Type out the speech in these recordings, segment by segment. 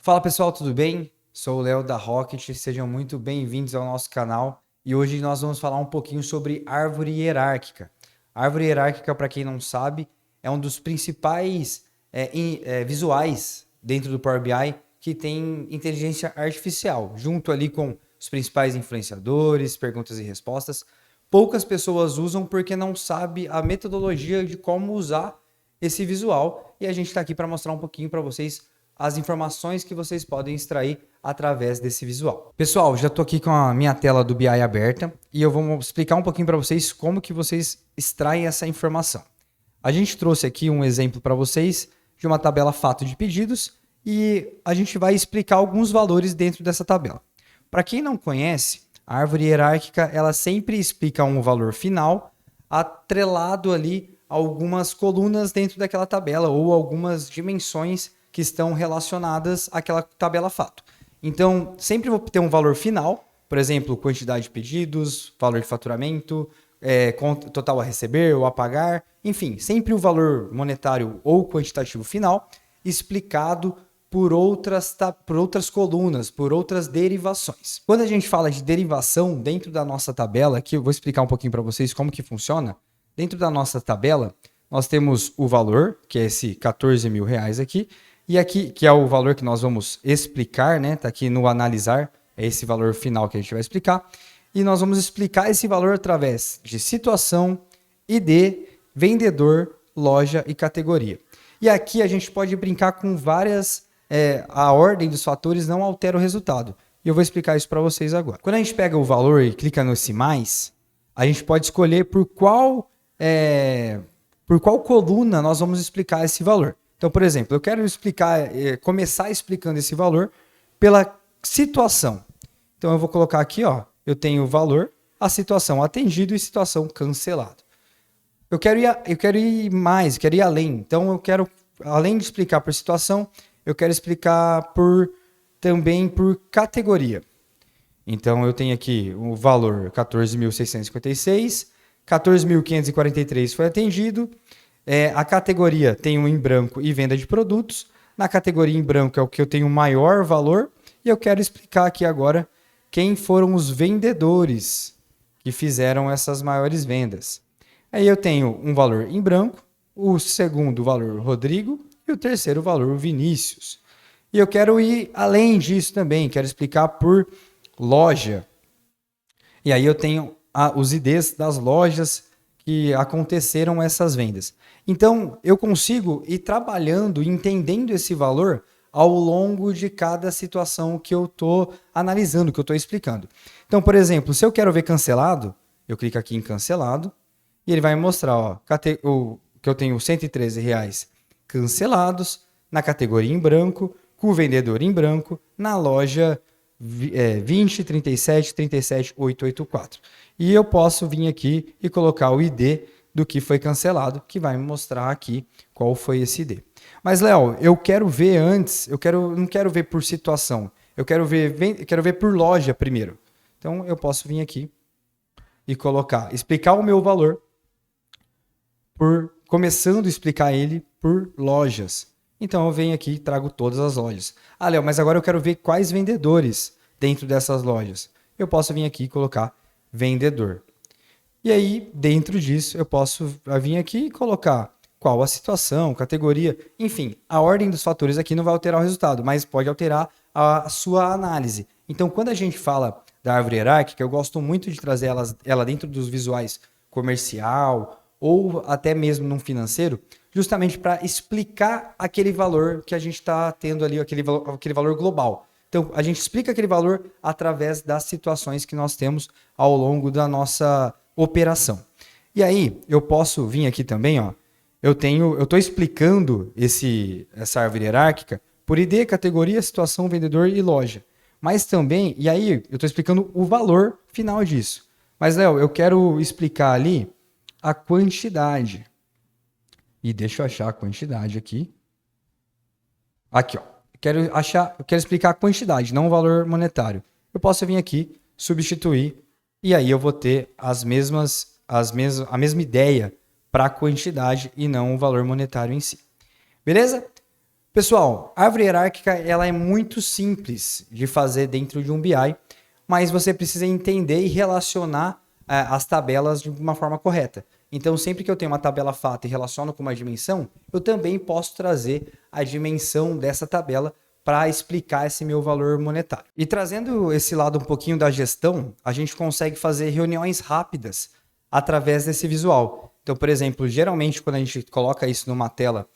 Fala pessoal, tudo bem? Sou o Léo da Rocket, sejam muito bem-vindos ao nosso canal e hoje nós vamos falar um pouquinho sobre árvore hierárquica. A árvore hierárquica, para quem não sabe, é um dos principais visuais dentro do Power BI que tem inteligência artificial, junto ali com os principais influenciadores, perguntas e respostas. Poucas pessoas usam porque não sabe a metodologia de como usar esse visual e a gente está aqui para mostrar um pouquinho para vocês as informações que vocês podem extrair através desse visual. Pessoal, já estou aqui com a minha tela do BI aberta e eu vou explicar um pouquinho para vocês como que vocês extraem essa informação. A gente trouxe aqui um exemplo para vocês de uma tabela fato de pedidos e a gente vai explicar alguns valores dentro dessa tabela. Para quem não conhece, a árvore hierárquica ela sempre explica um valor final atrelado ali a algumas colunas dentro daquela tabela ou algumas dimensões que estão relacionadas àquela tabela fato. Então, sempre vou ter um valor final, por exemplo, quantidade de pedidos, valor de faturamento, total a receber ou a pagar, enfim, sempre o valor monetário ou quantitativo final explicado por outras colunas, por outras derivações. Quando a gente fala de derivação dentro da nossa tabela, aqui eu vou explicar um pouquinho para vocês como que funciona. Dentro da nossa tabela, nós temos o valor, que é esse R$14.000 aqui, e aqui, que é o valor que nós vamos explicar, né? Está aqui no analisar, é esse valor final que a gente vai explicar. E nós vamos explicar esse valor através de situação, ID, vendedor, loja e categoria. E aqui a gente pode brincar com várias... a ordem dos fatores não altera o resultado. E eu vou explicar isso para vocês agora. Quando a gente pega o valor e clica nesse mais, a gente pode escolher por qual coluna nós vamos explicar esse valor. Então, por exemplo, eu quero começar explicando esse valor pela situação. Então, eu vou colocar aqui, ó, eu tenho o valor, a situação atendido e situação cancelado. Eu quero ir mais, quero ir além. Então, eu quero, além de explicar por situação, eu quero explicar também por categoria. Então, eu tenho aqui o valor 14.656, 14.543 foi atendido. A categoria tem um em branco e venda de produtos. Na categoria em branco é o que eu tenho maior valor. E eu quero explicar aqui agora quem foram os vendedores que fizeram essas maiores vendas. Aí eu tenho um valor em branco, o segundo valor Rodrigo e o terceiro valor Vinícius. E eu quero ir além disso também, quero explicar por loja. E aí eu tenho os IDs das lojas que aconteceram essas vendas. Então, eu consigo ir trabalhando, entendendo esse valor ao longo de cada situação que eu estou analisando, que eu estou explicando. Então, por exemplo, se eu quero ver cancelado, eu clico aqui em cancelado e ele vai me mostrar ó, que eu tenho R$113 cancelados na categoria em branco, com o vendedor em branco, na loja 20, 37, 37, 884. E eu posso vir aqui e colocar o ID do que foi cancelado, que vai me mostrar aqui qual foi esse ID. Mas, Léo, eu quero ver antes, não quero ver por situação, eu quero ver por loja primeiro. Então, eu posso vir aqui e explicar o meu valor, começando a explicar ele por lojas. Então, eu venho aqui e trago todas as lojas. Ah, Léo, mas agora eu quero ver quais vendedores dentro dessas lojas. Eu posso vir aqui e colocar vendedor. E aí, dentro disso, eu posso vir aqui e colocar qual a situação, categoria, enfim, a ordem dos fatores aqui não vai alterar o resultado, mas pode alterar a sua análise. Então, quando a gente fala da árvore hierárquica, eu gosto muito de trazer ela dentro dos visuais comercial ou até mesmo num financeiro, justamente para explicar aquele valor que a gente está tendo ali, aquele valor global. Então, a gente explica aquele valor através das situações que nós temos ao longo da nossa operação. E aí, eu posso vir aqui também, ó, eu estou explicando essa árvore hierárquica por ID, categoria, situação, vendedor e loja. Mas também, e aí eu estou explicando o valor final disso. Mas, Léo, eu quero explicar ali a quantidade. E deixa eu achar a quantidade aqui. Aqui, ó. Eu quero explicar a quantidade, não o valor monetário. Eu posso vir aqui, substituir, e aí eu vou ter a mesma ideia para a quantidade e não o valor monetário em si. Beleza? Pessoal, a árvore hierárquica ela é muito simples de fazer dentro de um BI, mas você precisa entender e relacionar as tabelas de uma forma correta. Então, sempre que eu tenho uma tabela fato e relaciono com uma dimensão, eu também posso trazer a dimensão dessa tabela para explicar esse meu valor monetário. E trazendo esse lado um pouquinho da gestão, a gente consegue fazer reuniões rápidas através desse visual. Então, por exemplo, geralmente quando a gente coloca isso numa tela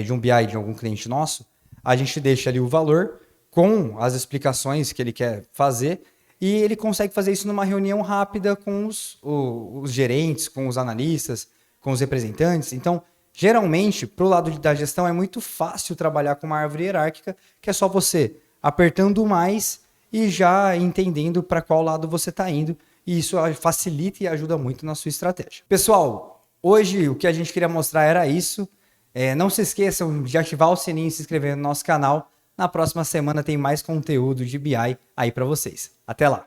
de um BI de algum cliente nosso, a gente deixa ali o valor com as explicações que ele quer fazer e ele consegue fazer isso numa reunião rápida com os gerentes, com os analistas, com os representantes. Então, geralmente, para o lado da gestão, é muito fácil trabalhar com uma árvore hierárquica, que é só você apertando mais e já entendendo para qual lado você está indo. E isso facilita e ajuda muito na sua estratégia. Pessoal, hoje o que a gente queria mostrar era isso. Não se esqueçam de ativar o sininho e se inscrever no nosso canal. Na próxima semana tem mais conteúdo de BI aí para vocês. Até lá!